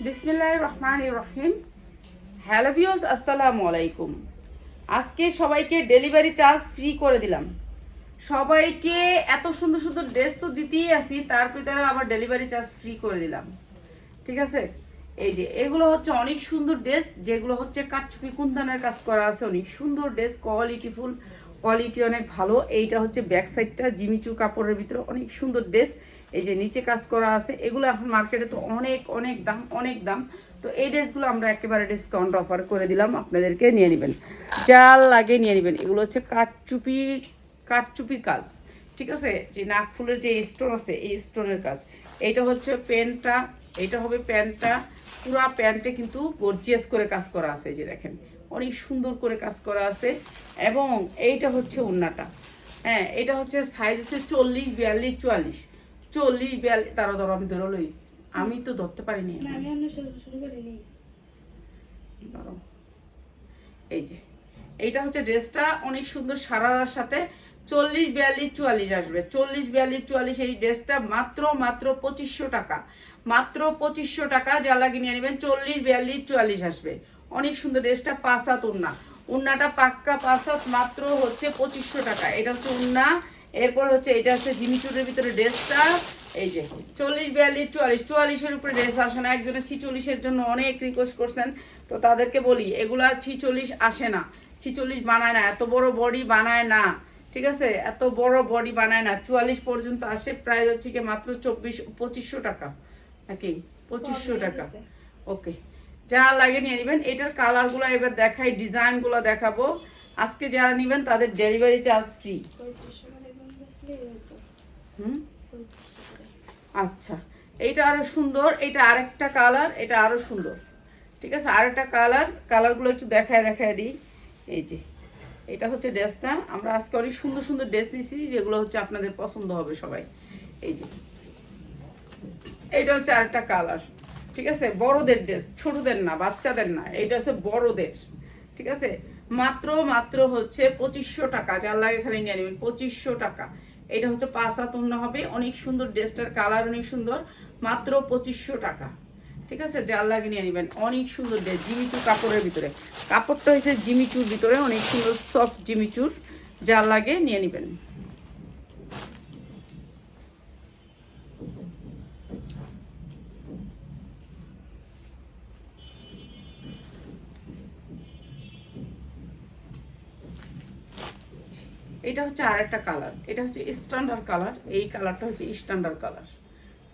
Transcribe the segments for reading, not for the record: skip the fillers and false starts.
বিসমিল্লাহির রহমানির রহিম। Hello viewers, আসসালামু আলাইকুম। আজকে সবাইকে ডেলিভারি চার্জ ফ্রি করে দিলাম। সবাইকে এত সুন্দর সুন্দর ড্রেস তো দিতেই আসি, তার ভিতরে আবার ডেলিভারি চার্জ ফ্রি করে দিলাম। ঠিক আছে, এই যে এগুলো হচ্ছে অনেক সুন্দর ড্রেস, যেগুলো হচ্ছে কাটছুপি কুন্দানের কাজ করা আছে। অনেক সুন্দর ড্রেস, কোয়ালিটিফুল, কোয়ালিটি অনেক ভালো। এইটা হচ্ছে ব্যাক সাইডটা জিমিচু কাপড়ের ভিতরে অনেক সুন্দর ড্রেস। এই যে নিচে কাজ করা আছে, এগুলো এখন মার্কেটে তো অনেক অনেক দাম, অনেক দাম। তো এই ড্রেসগুলো আমরা একেবারে ডিসকাউন্ট অফার করে দিলাম, আপনাদেরকে নিয়ে নেবেন, যা লাগে নিয়ে নেবেন। এগুলো হচ্ছে কাটচুপির কাজ। ঠিক আছে, যে নাক ফুলের যে স্টোন আছে এই স্টোনের কাজ। এইটা হচ্ছে প্যান্টটা, এইটা হবে প্যান্টটা। পুরা প্যান্টে কিন্তু গর্জিয়াস করে কাজ করা আছে, এই যে দেখেন অনেক সুন্দর করে কাজ করা আছে। এবং এইটা হচ্ছে ওড়নাটা। হ্যাঁ, এটা হচ্ছে সাইজ আছে 40, 42, 44। 40, 42, তারা ধরো আমি ধরো লই, আমি তো ধরতে পারিনি। ধরো এই যে এইটা হচ্ছে ড্রেসটা অনেক সুন্দর সারারার সাথে 40, 42, 44 আসবে। 40, 42, 44 এই ড্রেসটা মাত্র 2500 টাকা। মাত্র 2500 টাকা, যা লাগে নিয়ে নেবেন। 40, 42, 44 আসবে। অনেক সুন্দর ড্রেসটা। 5 হাত ওড়না, ওড়নাটা পাক্কা 5 হাত, মাত্র হচ্ছে 2500 টাকা। এটা হচ্ছে ওড়না। এরপর হচ্ছে এটা হচ্ছে জিমিচুরের ভিতরে ড্রেসটা। এই যে 40, 42, 44, 44-এর উপরে ড্রেস আসে না। একজনে 46-এর জন্য অনেক রিকোয়েস্ট করছেন, তো তাদেরকে বলি এগুলা 46 আসে না, 46 বানায় না, এত বড় বডি বানায় না। ঠিক আছে, এত বড় বডি বানায় না। 44 পর্যন্ত আসে। প্রাইস হচ্ছে কি মাত্র 2500 টাকা, নাকি 2500 টাকা। ওকে, যা লাগে নিয়ে নেবেন। এটার কালারগুলো এবার দেখাই, ডিজাইনগুলো দেখাবো। আজকে যারা নেবেন তাদের ডেলিভারি চার্জ ফ্রি। আচ্ছা, এইটা আরো সুন্দর, এটা আরেকটা কালার, এটা আরো সুন্দর। ঠিক আছে, আরেকটা কালারগুলো একটু দেখায় দিই। এই যে এটা হচ্ছে ড্রেসটা। আমরা আজকে অনেক সুন্দর সুন্দর ড্রেস নিয়েছি, যেগুলো হচ্ছে আপনাদের পছন্দ হবে সবাই। এই যে এইটা হচ্ছে আরেকটা কালার। ঠিক আছে, বড়দের ড্রেস, ছোটদের না, বাচ্চাদের না, এইটা হচ্ছে বড়দের। ঠিক আছে, মাত্র হচ্ছে 2500 টাকা। যার লাগে খালি নিয়ে নেবেন, 2500 টাকা। এটা হচ্ছে 5 হাত ওড়না হবে। অনেক সুন্দর ড্রেসটার কালার অনেক সুন্দর, মাত্র 2500 টাকা। ঠিক আছে, যার লাগে নিয়ে নেবেন। অনেক সুন্দর ড্রেস, জিমিচুর কাপড়ের ভিতরে। কাপড়টা হয়েছে জিমিচুর ভিতরে, অনেক সুন্দর সফট জিমিচুর। যার লাগে নিয়ে নেবেন। এটা হচ্ছে আরেকটা কালার, এটা হচ্ছে স্ট্যান্ডার্ড কালার। এই কালারটা হচ্ছে স্ট্যান্ডার্ড কালার।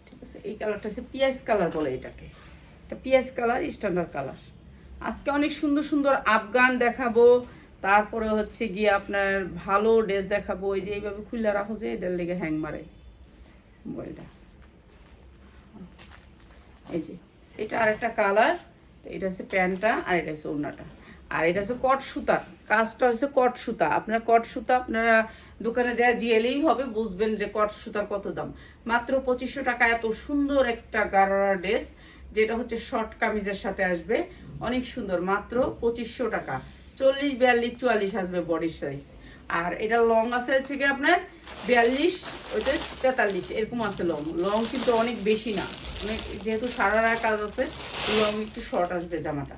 ঠিক আছে, এই কালারটা হচ্ছে পিয়াজ কালার বলে এটাকে। এটা পিয়াজ কালার, স্ট্যান্ডার্ড কালার। আজকে অনেক সুন্দর সুন্দর আফগান দেখাবো, তারপরে হচ্ছে গিয়ে আপনার ভালো ড্রেস দেখাবো। এই যে এইভাবে খুলে রাখো, যে এটার লেগে হ্যাং মারে মোবাইলটা। এই যে এটা আরেকটা কালার। তো এটা হচ্ছে প্যান্টটা, আর এটা হচ্ছে ওড়নাটা। আর এটা হচ্ছে কট সুতার কাজটা, হচ্ছে কট সুতা। আপনার কট সুতা আপনারা দোকানে যা জিয়েলেই হবে, বুঝবেন যে কট সুতার কত দাম। মাত্র 2500 টাকা। এত সুন্দর একটা গারারা ড্রেস, যেটা হচ্ছে শর্ট কামিজের সাথে আসবে। অনেক সুন্দর, মাত্র 2500 টাকা। 40, 42, 44 আসবে বডির সাইজ। আর এটা লং আছে হচ্ছে কি আপনার 42, ওইটা 43 এরকম আছে। লং কিন্তু অনেক বেশি না, অনেক, যেহেতু সারারা কাজ আছে, লং একটু শর্ট আসবে জামাটা।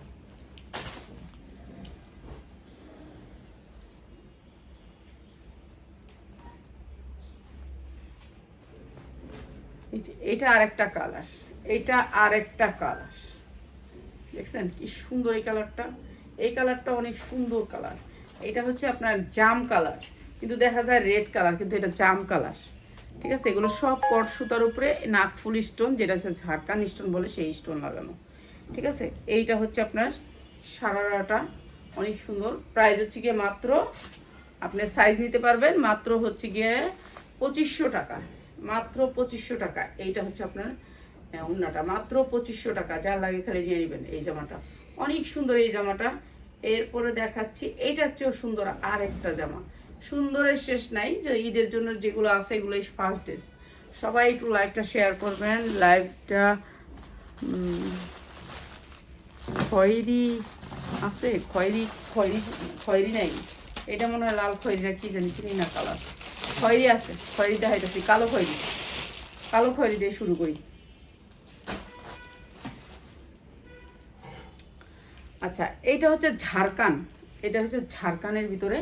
এটা আরেকটা কালার, এটা আরেকটা কালার। দেখছেন কি সুন্দর এই কালারটা। এই কালারটা অনেক সুন্দর কালার। এটা হচ্ছে আপনার জাম কালার, কিন্তু দেখা যায় রেড কালার, কিন্তু এটা জাম কালার। ঠিক আছে, এগুলো সব কট সুতার উপরে নাকফুল স্টোন, যেটা হচ্ছে ঝাড়খান স্টোন বলে, সেই স্টোন লাগানো। ঠিক আছে, এইটা হচ্ছে আপনার সারারাটা অনেক সুন্দর। প্রাইস হচ্ছে গিয়ে মাত্র, আপনি সাইজ নিতে পারবেন, মাত্র হচ্ছে গিয়ে 2500 টাকা। মাত্র 2500 টাকা। এইটা হচ্ছে আপনার ওড়নাটা, মাত্র 2500 টাকা। যার লাগে খালি নিয়ে নেবেন। এই জামাটা অনেক সুন্দর, এই জামাটা। এরপরে দেখাচ্ছি, এইটার চেয়েও সুন্দর আর একটা জামা। সুন্দরের শেষ নাই, যে ঈদের জন্য যেগুলো আছে এগুলোই ফার্স্ট ড্রেস। সবাই একটু লাইভটা শেয়ার করবেন। লাইভটা খয়েরি আছে, খয়েরি খয়েরি খয়েরি নাই, এটা মনে হয় লাল খয়েরি না কি জানি, চিনি না কালার। খয়েরি আছে, খয়েরি দেখাইতেছি, কালো খয়েরি। কালো খয়েরি দিয়ে শুরু করি। আচ্ছা, এইটা হচ্ছে ঝাড়খান, এটা হচ্ছে ঝাড়খানের ভিতরে।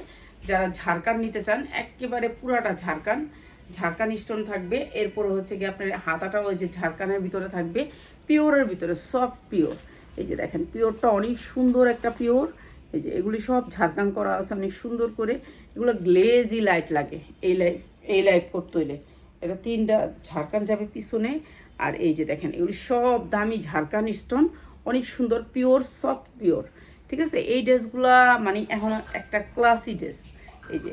যারা ঝাড়খান নিতে চান একেবারে পুরাটা ঝাড়খান, ঝাড়খান স্টোন থাকবে। এরপরে হচ্ছে কি আপনার হাতাটাও ওই যে ঝাড়খানের ভিতরে থাকবে, পিওরের ভিতরে, সফট পিওর। এই যে দেখেন পিওরটা অনেক সুন্দর একটা পিওর। এই যে এগুলি সব ঝাড়খান করা আছে অনেক সুন্দর করে। এগুলো গ্লেজি লাইট লাগে এই লাইট করতে হইলে। এটা 3টা ঝাড়খান যাবে পিছনে। আর এই যে দেখেন এগুলি সব দামি ঝাড়খান স্টোন, অনেক সুন্দর পিওর, সফট পিওর। ঠিক আছে, এই ড্রেসগুলা মানে এখন একটা ক্লাসি ড্রেস। এই যে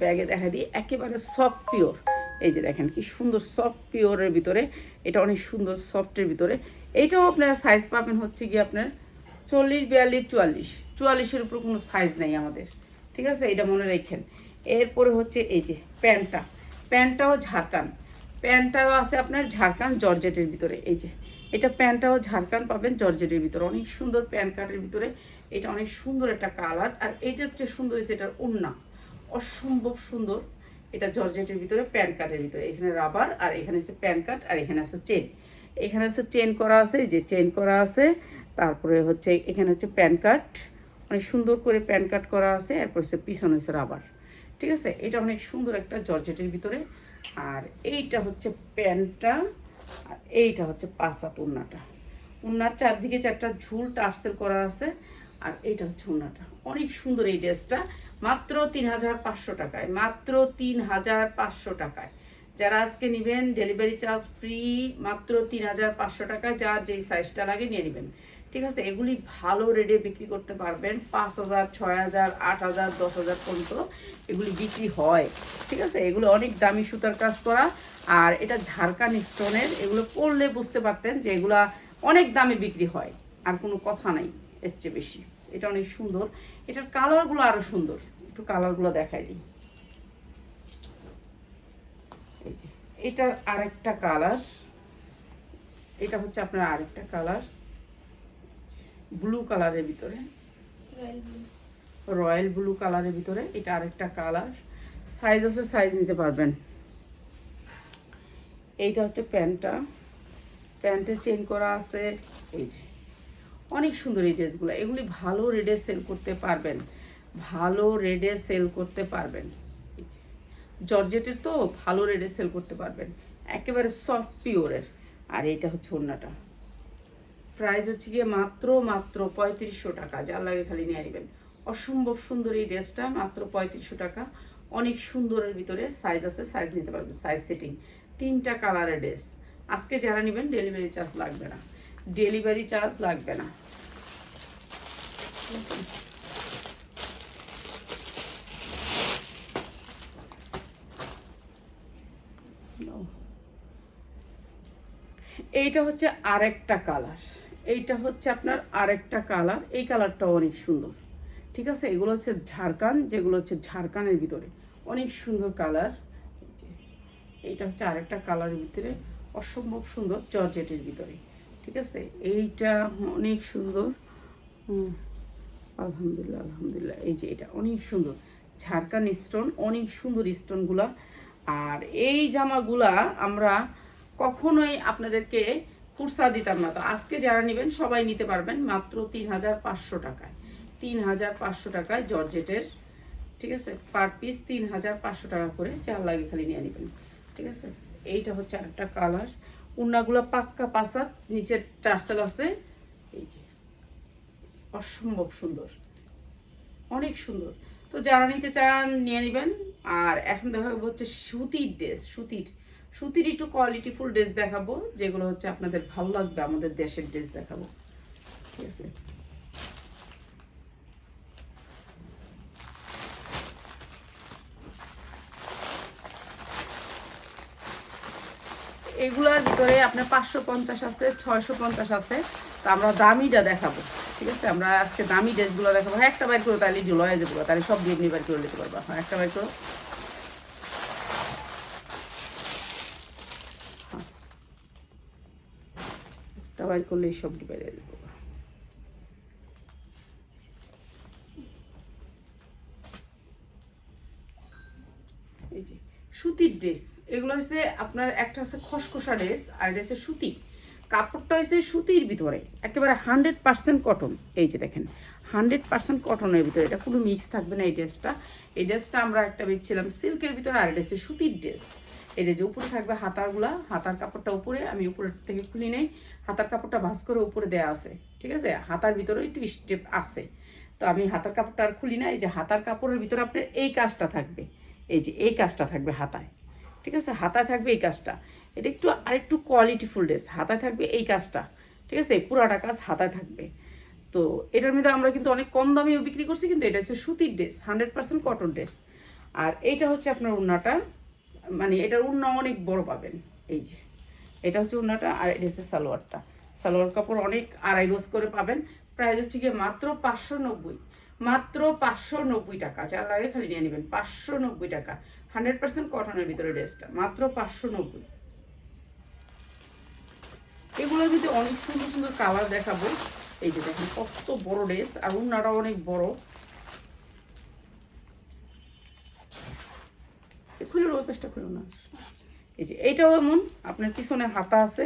ব্যাগে দেখা দিই, একেবারে সফট পিওর। এই যে দেখেন কি সুন্দর সফট পিওরের ভিতরে, এটা অনেক সুন্দর সফটের ভিতরে। এইটাও আপনারা সাইজ পাবেন হচ্ছে কি আপনার 40, 42, 44-44-এর উপর কোনো সাইজ নেই আমাদের। ঠিক আছে, এটা মনে রাখেন। এরপরে হচ্ছে এই যে প্যান্টটাও ঝাড়খান, প্যান্টটাও আছে আপনার ঝাড়খান জর্জেটের ভিতরে। এই যে এটা প্যান্টটাও ঝাড়খান পাবেন জর্জেটের ভিতরে, অনেক সুন্দর প্যান্ট কাটের ভিতরে। এটা অনেক সুন্দর একটা কালার। আর এইটার চেয়ে সুন্দর হচ্ছে এটার ওড়না, অসম্ভব সুন্দর। এটা জর্জেটের ভিতরে প্যান্ট কাটের ভিতরে, এখানে রাবার আর এখানে হচ্ছে প্যান্ট কাট আর এখানে আছে চেন। এখানে আছে চেন করা আছে, এই যে চেন করা আছে। তারপরে হচ্ছে এখানে হচ্ছে প্যান্ট কাট, অনেক সুন্দর করে প্যান্ট কাট করা আছে। এরপর হচ্ছে পিছনে হচ্ছে রাবার। ঠিক আছে, এটা অনেক সুন্দর একটা জর্জেটের ভিতরে। আর এইটা হচ্ছে প্যান্টটা, আর এইটা হচ্ছে পাঁচাত ওড়নাটা। ওড়নার চারদিকে 4টা ঝুল টার্সেল করা আছে। আর এইটা হচ্ছে ওড়নাটা, অনেক সুন্দর এই ড্রেসটা। মাত্র 3500 টাকায়, মাত্র 3500 টাকায়। যারা আজকে নেবেন ডেলিভারি চার্জ ফ্রি, মাত্র 3500 টাকায়। যার যেই সাইজটা লাগে নিয়ে নেবেন। ঠিক আছে, এগুলি ভালো রেটে বিক্রি করতে পারবেন। 5000, 6000, 8000, 10000 পর্যন্ত এগুলি বিক্রি হয়। ঠিক আছে, এগুলো অনেক দামি সুতার কাজ করা। আর এটা ঝাড়খান স্টোনের, এগুলো পরলে বুঝতে পারতেন যে এগুলা অনেক দামে বিক্রি হয়। আর কোনো কথা নাই এর চেয়ে বেশি। এটা অনেক সুন্দর, এটার কালারগুলো আরো সুন্দর। একটু কালারগুলো দেখাই দিই। এই যে এটার আরেকটা কালার, এটা হচ্ছে আপনার আরেকটা কালার, ব্লু কালারের ভিতরে, রয়্যাল ব্লু কালারের ভিতরে। এটা আরেকটা কালার, সাইজ আছে, সাইজ নিতে পারবেন। এইটা হচ্ছে প্যান্টটা, প্যান্টে চেন করা আছে। এই যে অনেক সুন্দর এই ড্রেসগুলো, এগুলি ভালো রেটে সেল করতে পারবেন, ভালো রেটে সেল করতে পারবেন। এই যে জর্জেটের তো ভালো রেটে সেল করতে পারবেন, একেবারে সফট পিওরের। আর এইটা হচ্ছে ওড়নাটা, প্রাইস হচ্ছে গিয়ে মাত্র 3500 টাকা। যার লাগে খালি নিয়ে নেবেন। অসম্ভব সুন্দর এই ড্রেসটা, মাত্র 3500 টাকা। অনেক সুন্দরের ভিতরে, সাইজ আছে, সাইজ নিতে পারবেন, সাইজ সেটিং। 3টা কালারের ড্রেস। আজকে যারা নেবেন ডেলিভারি চার্জ লাগবে না, ডেলিভারি চার্জ লাগবে না। এইটা হচ্ছে আরেকটা কালার, এইটা হচ্ছে আপনার আরেকটা কালার। এই কালারটাও অনেক সুন্দর। ঠিক আছে, এগুলো হচ্ছে ঝাড়খান, যেগুলো হচ্ছে ঝাড়খানের ভিতরে অনেক সুন্দর কালার। এইটা হচ্ছে আরেকটা কালারের ভিতরে, অসম্ভব সুন্দর জর্জেটের ভিতরে। ঠিক আছে, এইটা অনেক সুন্দর। আলহামদুলিল্লাহ, আলহামদুলিল্লাহ। এই যে এটা অনেক সুন্দর ঝাড়খান স্টোন, অনেক সুন্দর স্টোনগুলা। আর এই জামাগুলা আমরা কখনোই আপনাদেরকে কুর্সা দিতাম না। তো আজকে যারা নেবেন সবাই নিতে পারবেন মাত্র 3500 টাকায়, 3500 টাকায় জর্জেটের। ঠিক আছে, পার পিস 3500 টাকা করে, যার লাগে খালি নিয়ে নেবেন। ঠিক আছে, এইটা হচ্ছে আরেকটা কালার। উন্নাগুলো পাক্কা পাসাত, নিচের টার্সেল আছে। এই যে অসম্ভব সুন্দর, অনেক সুন্দর। তো যারা নিতে চান নিয়ে নেবেন। আর এখন দেখাবো হচ্ছে সুতির ড্রেস, সুতির একটু কোয়ালিটিফুল ড্রেস দেখাবো, যেগুলো হচ্ছে আপনাদের ভালো লাগবে। আমাদের দেশের ড্রেস দেখাবো। ঠিক আছে, এগুলোর ভিতরে আপনার 550 আছে, 650 আছে। তো আমরা দামিটা দেখাবো। ঠিক আছে, আমরা আজকে দামি ড্রেসগুলো দেখাবো। হ্যাঁ, একটা বাইর করে তাহলে জুলয়ে যাবো, তাহলে সব দিয়ে নিয়ে বাইর করে নিতে পারবো। হ্যাঁ, একটা বাইর করো। হ্যাঁ, একটা বাইর করলে সব বেরিয়ে যাবো। এই যে সুতির ড্রেস, এগুলো হচ্ছে আপনার একটা হচ্ছে খসখসা ড্রেস আর এটা হচ্ছে সুতি। কাপড়টা হয়েছে সুতির ভিতরে, একেবারে 100% কটন। এই যে দেখেন 100% কটনের ভিতরে, এটা কোনো মিক্স থাকবে না। এই ড্রেসটা আমরা একটা বেচছিলাম সিল্কের ভিতরে, আর এটা হচ্ছে সুতির ড্রেস। এটা যে উপরে থাকবে হাতাগুলা, হাতার কাপড়টা উপরে, আমি উপরের থেকে খুলি নেই, হাতার কাপড়টা ভাঁজ করে উপরে দেওয়া আছে, ঠিক আছে। হাতার ভিতরে একটু স্টেপ আছে, তো আমি হাতার কাপড়টা আর খুলি না। এই যে হাতার কাপড়ের ভিতরে আপনার এই কাজটা থাকবে, এই যে এই কাজটা থাকবে হাতায়, ঠিক আছে। হাতায় থাকবে এই কাজটা, এটা একটু আরেকটু কোয়ালিটিফুল ড্রেস। হাতায় থাকবে এই কাজটা, ঠিক আছে, পুরাটা কাজ হাতায় থাকবে। তো এটার মধ্যে আমরা কিন্তু অনেক কম দামেও বিক্রি করছি, কিন্তু এটা হচ্ছে সুতির ড্রেস, 100% কটন ড্রেস। আর এইটা হচ্ছে আপনার ওড়নাটা, মানে এটার ওড়না অনেক বড় পাবেন। এই যে এটা হচ্ছে ওড়নাটা, আর এটা হচ্ছে সালোয়ারটা। সালোয়ার কাপড় অনেক আড়াই গজ করে পাবেন। প্রাইস হচ্ছে গিয়ে মাত্র 590, মাত্র 590 টাকা। যার লাগে খালি নিয়ে নেবেন, 590 টাকা। 100% কটনের ভিতরে ড্রেসটা মাত্র 590। এগুলোর ভিতরে অনেক সুন্দর সুন্দর কালার দেখাবো। এই যে দেখেন কত বড় ড্রেস, আর ওড়নাটা অনেক বড়। খুলে ওই পেজটা খুলো না। এই যে এইটাও এমন, আপনার পিছনে হাতা আছে।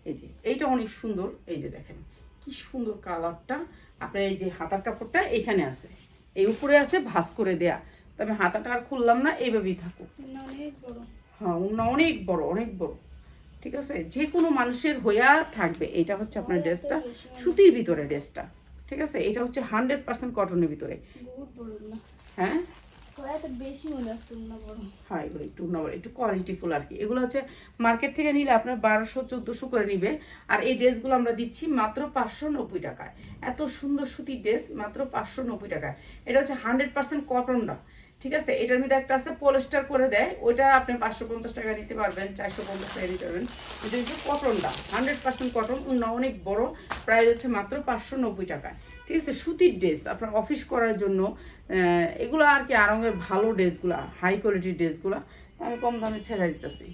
এই যে এইটা অনেক সুন্দর, এই যে দেখেন কি সুন্দর কালারটা। আপনার এই যে হাতার কাপড়টা এখানে আছে, এই উপরে আছে ভাঁজ করে দেয়া। তবে হাতাটা আর খুললাম না, এইভাবেই থাকুক। হ্যাঁ ওড়না অনেক বড়, অনেক বড়, ঠিক আছে। যে কোনো মানুষের হইয়া থাকবে। এটা হচ্ছে আপনার ড্রেসটা, সুতির ভিতরে ড্রেসটা, ঠিক আছে। এটা হচ্ছে 100% কটনের ভিতরে। হ্যাঁ হ্যাঁ এগুলো একটু একটু কোয়ালিটিফুল আর কি। এগুলো হচ্ছে মার্কেট থেকে নিলে আপনার 1200-1400 করে নিবে। আর এই ড্রেসগুলো আমরা দিচ্ছি মাত্র 590 টাকায়। এত সুন্দর সুতির ড্রেস মাত্র 590 টাকায়। এটা হচ্ছে 100% কটনটা, ঠিক আছে। এটার মধ্যে একটা আছে পলিস্টার করে দেয়, ওইটা আপনি 550 টাকা দিতে পারবেন, 450 টাকা দিতে পারবেন। এটা হচ্ছে কটনটা, 100% কটন, অনেক বড়। প্রাইস হচ্ছে মাত্র 590 টাকায়, ঠিক আছে। সুতির ড্রেস আপনার অফিস করার জন্য, এগুলো আর কি আরঙের ভালো ড্রেসগুলো, হাই কোয়ালিটির ড্রেসগুলো আমি কম দামে ছেড়ে দিতেছি।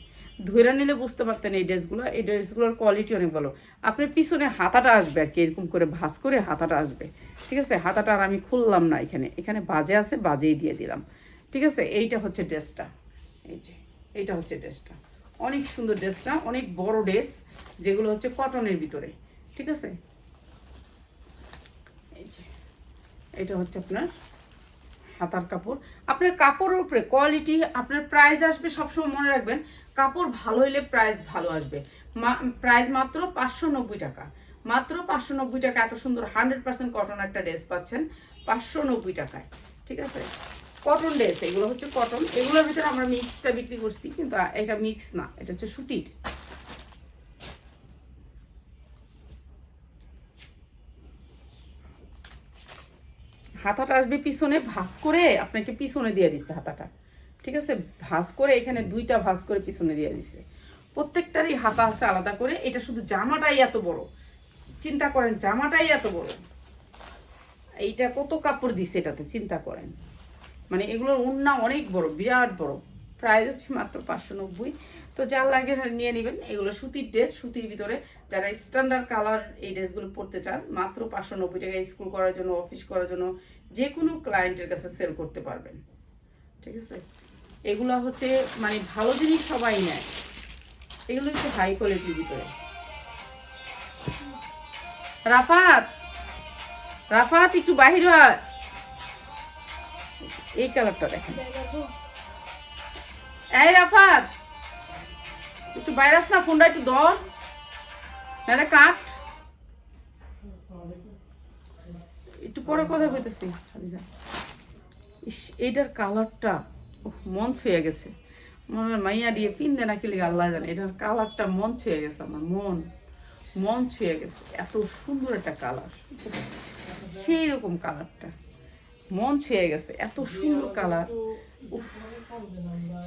ধরে নিলে বুঝতে পারতেন এই ড্রেসগুলোর কোয়ালিটি অনেক ভালো। আপনার পিছনে হাতাটা আসবে আর কি, এরকম করে ভাঁজ করে হাতাটা আসবে, ঠিক আছে। হাতাটা আর আমি খুললাম না, এখানে বাজে আছে, বাজেই দিয়ে দিলাম, ঠিক আছে। এইটা হচ্ছে ড্রেসটা, এই যে এইটা হচ্ছে ড্রেসটা, অনেক সুন্দর ড্রেসটা, অনেক বড় ড্রেস, যেগুলো হচ্ছে কটনের ভিতরে, ঠিক আছে। এই যে এটা হচ্ছে আপনার হাতার কাপড়। আপনার কাপড়ের উপরে কোয়ালিটি, আপনার প্রাইস আসবে, সবসময় মনে রাখবেন কাপড় ভালো হইলে প্রাইস ভালো আসবে। প্রাইস মাত্র 590 টাকা, মাত্র 590 টাকা। এত সুন্দর 100% কটন একটা ড্রেস পাচ্ছেন 590 টাকায়, ঠিক আছে। কটন ড্রেস, এগুলো হচ্ছে কটন। এগুলোর ভিতরে আমরা মিক্সটা বিক্রি করছি, কিন্তু এটা মিক্স না, এটা হচ্ছে সুতির। হাতাটা আসবে পিছনে ভাঁজ করে, আপনাকে পিছনে দিয়ে দিচ্ছে হাতাটা, ঠিক আছে। ভাঁজ করে এখানে দুইটা ভাঁজ করে পিছনে দিয়ে দিচ্ছে। প্রত্যেকটারই হাতা আছে আলাদা করে। এটা শুধু জামাটাই এত বড়, চিন্তা করেন জামাটাই এত বড়। এইটা কত কাপড় দিচ্ছে এটাতে, চিন্তা করেন। মানে এগুলোর ওড়না অনেক বড়, বিরাট বড়। প্রাইস হচ্ছে মাত্র 590। তো যার লাগে নিয়ে নেবেন। এগুলো সুতির ড্রেস, সুতির ভিতরে যারা স্ট্যান্ডার্ড কালার এই ড্রেসগুলো পরতে চান, মাত্র 590 টাকায় স্কুল করার জন্য, অফিস করার জন্য, যে কোনো ক্লায়েন্টের কাছে সেল করতে পারবেন, ঠিক আছে। এগুলো হচ্ছে মানে ভালো জিনিস সবাই নেয়, এগুলো হচ্ছে হাই কোয়ালিটির ভিতরে। রাফাত, রাফাত একটু বাহির হয়। এই কালারটা দেখেন। এই রাফাত একটু বাইরে আস না, ফোনটা একটু ধর, নাহলে কাট। একটু পরে কথা কইতেছি। এইটার কালারটা মন ছুঁয়ে গেছে। মনে মাইয়া দিয়ে পিন দে নাকি লিখে আল্লাহ জানে। এটার কালারটা মন ছুঁয়ে গেছে, আমার মন ছুঁয়ে গেছে। এত সুন্দর একটা কালার, সেই রকম কালারটা মন ছুঁয়ে গেছে, এত সুন্দর কালার,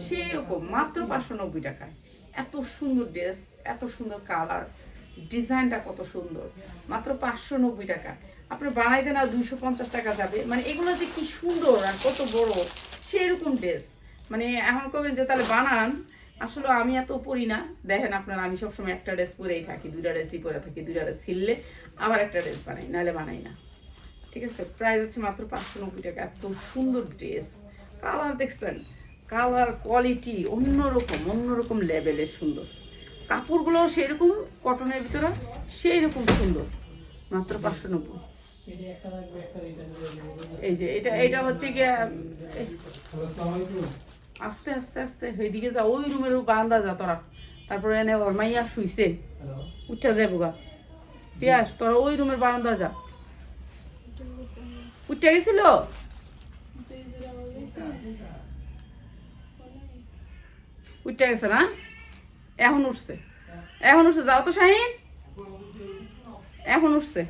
সেই রকম। মাত্র 590 টাকায় এত সুন্দর ড্রেস, এত সুন্দর কালার, ডিজাইনটা কত সুন্দর, মাত্র 590 টাকা। আপনি বানাইতে না 250 টাকা যাবে। মানে এগুলো যে কি সুন্দর আর কত বড়, সেই রকম ড্রেস। মানে এখন কবেন যে তাহলে বানান, আসলে আমি এত পরি না। দেখেন আপনারা, আমি সবসময় একটা ড্রেস পরেই থাকি, দুইটা ড্রেসই পরে থাকি। দুইটা ড্রেস ছিললে আবার একটা ড্রেস বানাই, নাহলে বানাই না, ঠিক আছে। প্রাইস হচ্ছে মাত্র 590 টাকা। এত সুন্দর ড্রেস, কালার দেখছেন, কালার কোয়ালিটি অন্যরকম লেভেলের সুন্দর। কাপড়গুলো সেরকম কটনের ভিতরে সেই রকম সুন্দর, মাত্র 590। এই যে এটা হচ্ছে গিয়ে আস্তে আস্তে আস্তে ওইদিকে যা, ওই রুমের বারান্দা যা তোরা, তারপরে এনে ওর মাইয়া শুইছে, উঠা যাবো গা পিয়াস, তোরা ওই রুমের বারান্দা যা। উঠে গেছিল, উঠে গেছে না, এখন উঠছে, এখন উঠছে, যাও তো শাহিন, এখন উঠছে।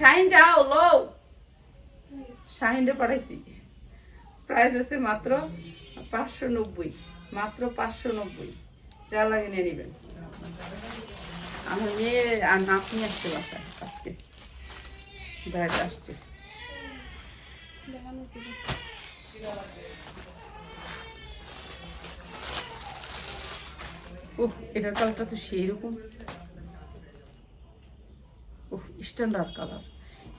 শাহিন যাও লো, শাহিনরে পাঠাইছি। প্রাইস হচ্ছে মাত্র 590, মাত্র 590, যা লাগে নিয়ে নেবেন। আমার মেয়ে আর নাতনি আসছে বাসায় আজকে, বেড়াতে আসছে। ওহ, এটার কালারটা তো সেই রকম, ওহ স্ট্যান্ডার্ড কালার।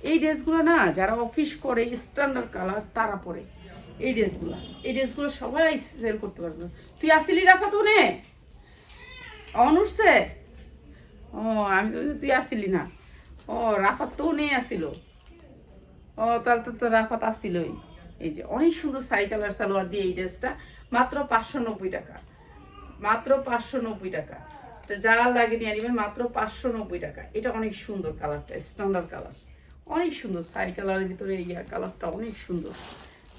এই ড্রেসগুলো না যারা অফিস করে স্ট্যান্ডার্ড কালার তারা পরে এই ড্রেসগুলো সবাই সেল করতে পারবে। তুই আসিলি রাফা তো নে অন উঠছে, ও আমি তো তুই আসিলি না, ও রাফাত তো নেই আসিল, ও তাহলে তো রাফাত আসিলই। এই যে অনেক সুন্দর সাই কালার সালোয়ার দিয়ে এই ড্রেসটা মাত্র 590 টাকা, মাত্র 590 টাকা। তো যা লাগে নিয়ে নেবেন মাত্র 590 টাকা। এটা অনেক সুন্দর কালারটা, স্ট্যান্ডার্ড কালার, অনেক সুন্দর সাই কালারের ভিতরে ইয়া কালারটা অনেক সুন্দর,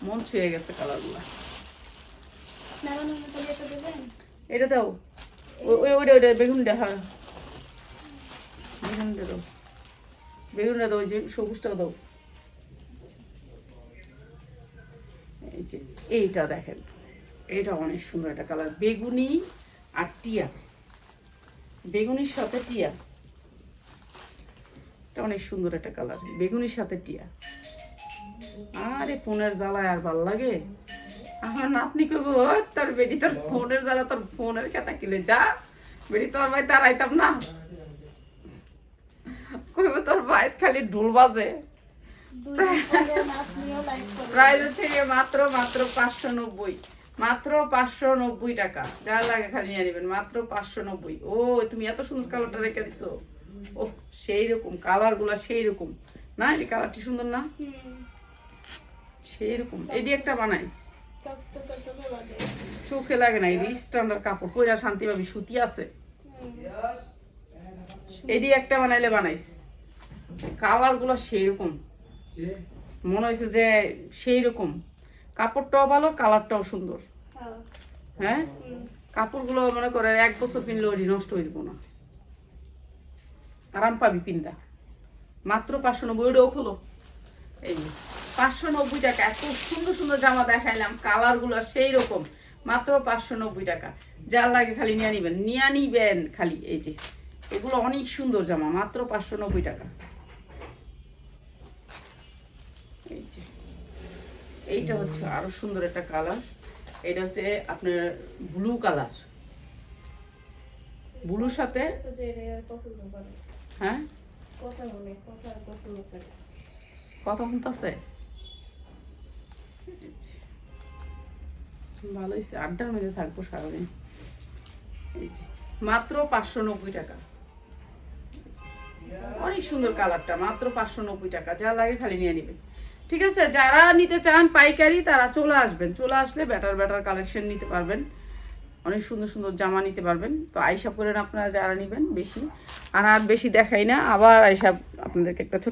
মন ছুঁয়ে গেছে কালারগুলো। এটা দাও, ওইটা বেগুনটা, হ্যাঁ বেগুনটা দাও, বেগুনটা দাও, ওই যে সবুজটা দাও। এই যে এইটা দেখেন, এটা অনেক সুন্দর একটা কালার, বেগুনি আর টিয়া, বেগুনির সাথে টিয়া, এটা অনেক সুন্দর একটা কালার, বেগুনির সাথে টিয়া। আরে ফোনের জ্বালায় আর ভাল লাগে, আমার নাতনি কইব তোর বেটি তোর ফোনের জ্বালা, তোর ফোনের কথা কিলে যা বেটি, তোর ভাই তারাইতাম না, কইব তোর ভাই খালি ঢোল বাজে। প্রাইস হচ্ছে মাত্র 590, মাত্র 590 টাকা, যা লাগে খালি নিয়ে নেবেন, মাত্র 590। ও তুমি এত সুন্দর কালারটা রেখে দিছো, ও সেই রকম কালার গুলা সেই রকম না, এই কালারটি সুন্দর না, সেই রকম। এটি একটা বানাইস, চোখে লাগে না, এই স্ট্যান্ডার্ড কাপড় পয়রা শান্তি পাবি, সুতি আছে। এটি একটা বানাইলে বানাইস, কালার গুলা সেই রকম, মনে হয়েছে যে সেই রকম, কাপড়টাও ভালো, কালারটাও সুন্দর। হ্যাঁ কাপড়গুলো মনে করে 1 বছর পিনলে ওটি নষ্ট হয়ে দিব না, আরাম পাবি পিন্দা। মাত্র 590, ওইটাও খুলো। এই 590 টাকা, এত সুন্দর সুন্দর জামা দেখাইলাম, কালার গুলো সেই রকম, মাত্র 590 টাকা, যা লাগে খালি নিয়ে নিবেন খালি। এই যে এগুলো অনেক সুন্দর জামা, মাত্র 590 টাকা। এই যে এইটা হচ্ছে আরো সুন্দর একটা কালার, এটা হচ্ছে আপনার ব্লু কালার, ব্লুর সাথে হ্যাঁ কথা শুনতেছে, ভালো হয়েছে, আড্ডার মধ্যে থাকবো সারাদিন। এই যে মাত্র 590 টাকা, অনেক সুন্দর কালারটা, মাত্র 590 টাকা, যা লাগে খালি নিয়ে নেবেন। ঠিক আছে, যারা নিতে চান পাইকারি তারা চলে আসবেন, চলে আসলে বেটার কালেকশন নিতে পারবেন, অনেক সুন্দর সুন্দর জামা নিতে পারবেন। তো আইসা করেন আপনারা যারা নেবেন বেশি, আর বেশি দেখাই না, আবার আইসা আপনাদেরকে একটা ছোট